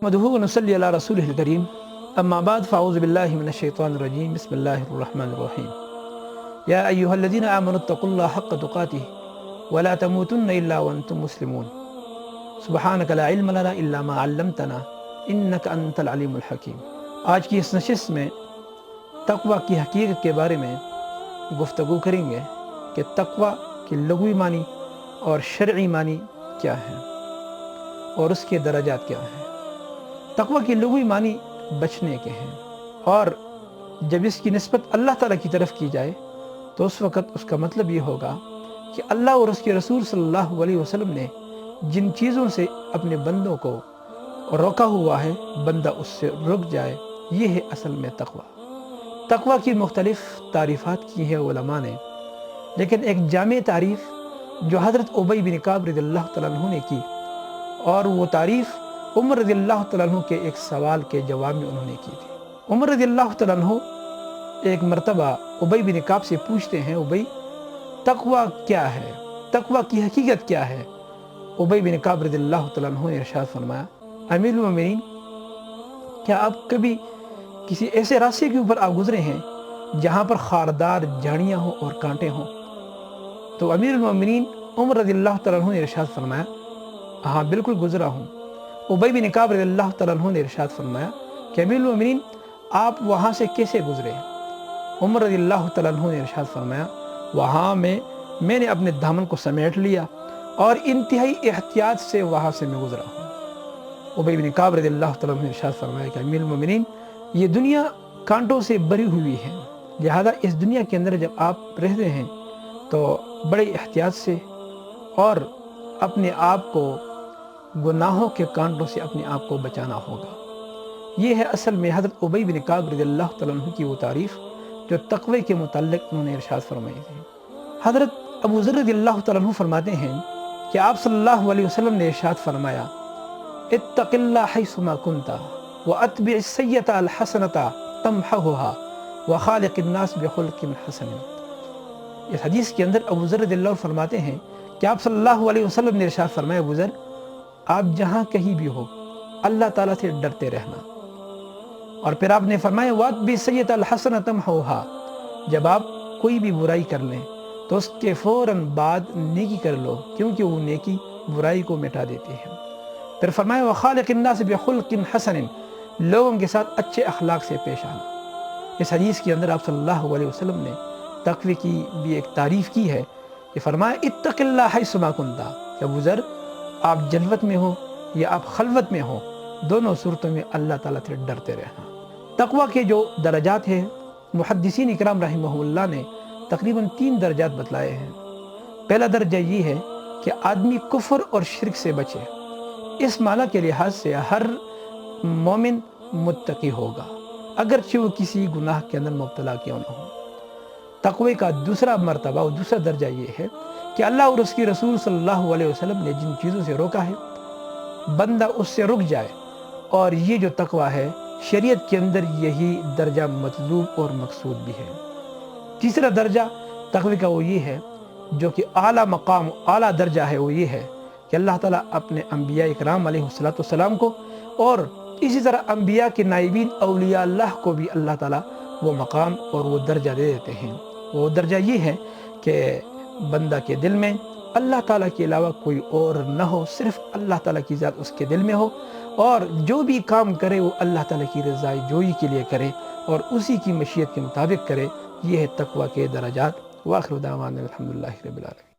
نحمده ونصلي على رسوله الكريم اما بعد فاعوذ بالله من الشيطان الرجيم بسم الله الرحمن الرحيم يا ايها الذين امنوا اتقوا الله حق تقاته ولا تموتن الا وانتم مسلمون سبحانك لا علم لنا الا ما علمتنا انك انت العليم الحكيم۔ آج کی اس نشست میں تقوی کی حقیقت کے بارے میں گفتگو کریں گے کہ تقوی کی لغوی معنی اور شرعی معنی کیا ہے اور اس کے درجات کیا ہیں۔ تقوی کی لغوی معنی بچنے کے ہیں، اور جب اس کی نسبت اللہ تعالیٰ کی طرف کی جائے تو اس وقت اس کا مطلب یہ ہوگا کہ اللہ اور اس کے رسول صلی اللہ علیہ وسلم نے جن چیزوں سے اپنے بندوں کو روکا ہوا ہے بندہ اس سے رک جائے، یہ ہے اصل میں تقوی۔ تقوی کی مختلف تعریفات کی ہیں علماء نے، لیکن ایک جامع تعریف جو حضرت ابی بن کعب رضی اللہ تعالیٰ عنہ نے کی، اور وہ تعریف عمر رضی اللہ تعالیٰ عنہ کے ایک سوال کے جواب میں انہوں نے کی تھی۔ عمر رضی اللہ تعالیٰ عنہ ایک مرتبہ ابی بن کعب سے پوچھتے ہیں، ابی تقوی کیا ہے، تقوی کی حقیقت کیا ہے؟ ابی بن کعب رضی اللہ تعالیٰ عنہ نے ارشاد فرمایا، امیر المومنین، کیا آپ کبھی کسی ایسے راستے کے اوپر آپ گزرے ہیں جہاں پر خاردار جھاڑیاں ہوں اور کانٹے ہوں؟ تو امیر المومنین عمر رضی اللہ تعالیٰ عنہ نے ارشاد فرمایا، ہاں بالکل گزرا ہوں۔ ابی بن کعب رضی اللہ تعالیٰ عنہ نے ارشاد فرمایا کہ امیر المومنین آپ وہاں سے کیسے گزرے؟ عمر رضی اللہ تعالیٰ عنہ نے ارشاد فرمایا، وہاں میں نے اپنے دامن کو سمیٹ لیا اور انتہائی احتیاط سے وہاں سے میں گزرا ہوں۔ ابی بن کعب رضی اللہ تعالیٰ عنہ نے ارشاد فرمایا کہ امیر المومنین یہ دنیا کانٹوں سے بھری ہوئی ہے، لہذا اس دنیا کے اندر جب آپ رہتے ہیں تو بڑے احتیاط سے اور اپنے آپ کو گناہوں کے کانٹوں سے اپنے آپ کو بچانا ہوگا۔ یہ ہے اصل میں حضرت ابی بن کعب رضی اللہ تعالیٰ عنہ کی وہ تعریف جو تقوی کے متعلق انہوں نے ارشاد فرمائی تھی۔ حضرت ابو ذر رضی اللہ تعالیٰ عنہ فرماتے ہیں کہ آپ صلی اللہ علیہ وسلم نے ارشاد فرمایا، اتق اللہ حیثما کنت واتبع السیئۃ الحسنۃ تمحها وخالق الناس بخلق حسن۔ اس حدیث کے اندر ابو ذر رضی اللہ عنہ فرماتے ہیں کہ آپ صلی اللہ علیہ وسلم نے ارشاد فرمایا، ابو ذر آپ جہاں کہیں بھی ہو اللہ تعالیٰ سے ڈرتے رہنا، اور پھر آپ نے فرمایا وَاتْبِعِ السَّيِّئَةَ الْحَسَنَةَ تَمْحُوهَا، جب آپ کوئی بھی برائی کر لیں تو اس کے فوراً بعد نیکی کر لو، کیونکہ وہ نیکی برائی کو مٹا دیتی ہے۔ پھر فرمایا وَخَالِقِ النَّاسِ بِخُلْقٍ حَسَنٍ، لوگوں کے ساتھ اچھے اخلاق سے پیش آنا۔ اس حدیث کے اندر آپ صلی اللہ علیہ وسلم نے تقوی کی بھی ایک تعریف کی ہے کہ فرمایا اتق اللہ حیثما کنت، کہ ابو ذر آپ جلوت میں ہو یا آپ خلوت میں ہو، دونوں صورتوں میں اللہ تعالیٰ سے ڈرتے رہنا۔ تقوی کے جو درجات ہیں محدثین اکرام رحمہ اللہ نے تقریباً 3 درجات بتلائے ہیں۔ پہلا درجہ یہ ہے کہ آدمی کفر اور شرک سے بچے، اس معنی کے لحاظ سے ہر مومن متقی ہوگا اگرچہ وہ کسی گناہ کے اندر مبتلا کیوں نہ ہو۔ تقوی کا دوسرا مرتبہ اور دوسرا درجہ یہ ہے کہ اللہ اور اس کی رسول صلی اللہ علیہ وسلم نے جن چیزوں سے روکا ہے بندہ اس سے رک جائے، اور یہ جو تقوی ہے شریعت کے اندر یہی درجہ مطلوب اور مقصود بھی ہے۔ تیسرا درجہ تقوی کا وہ یہ ہے جو کہ اعلیٰ مقام اعلیٰ درجہ ہے، وہ یہ ہے کہ اللہ تعالیٰ اپنے انبیاء اکرام علیہ السلام کو اور اسی طرح انبیاء کے نائبین اولیاء اللہ کو بھی اللہ تعالیٰ وہ مقام اور وہ درجہ دے دیتے ہیں۔ وہ درجہ یہ ہے کہ بندہ کے دل میں اللہ تعالیٰ کے علاوہ کوئی اور نہ ہو، صرف اللہ تعالیٰ کی ذات اس کے دل میں ہو، اور جو بھی کام کرے وہ اللہ تعالیٰ کی رضائی جوئی کے لیے کرے اور اسی کی مشیت کے مطابق کرے۔ یہ ہے تقوی کے درجات۔ وآخر دعوانا الحمدللہ رب العالمین۔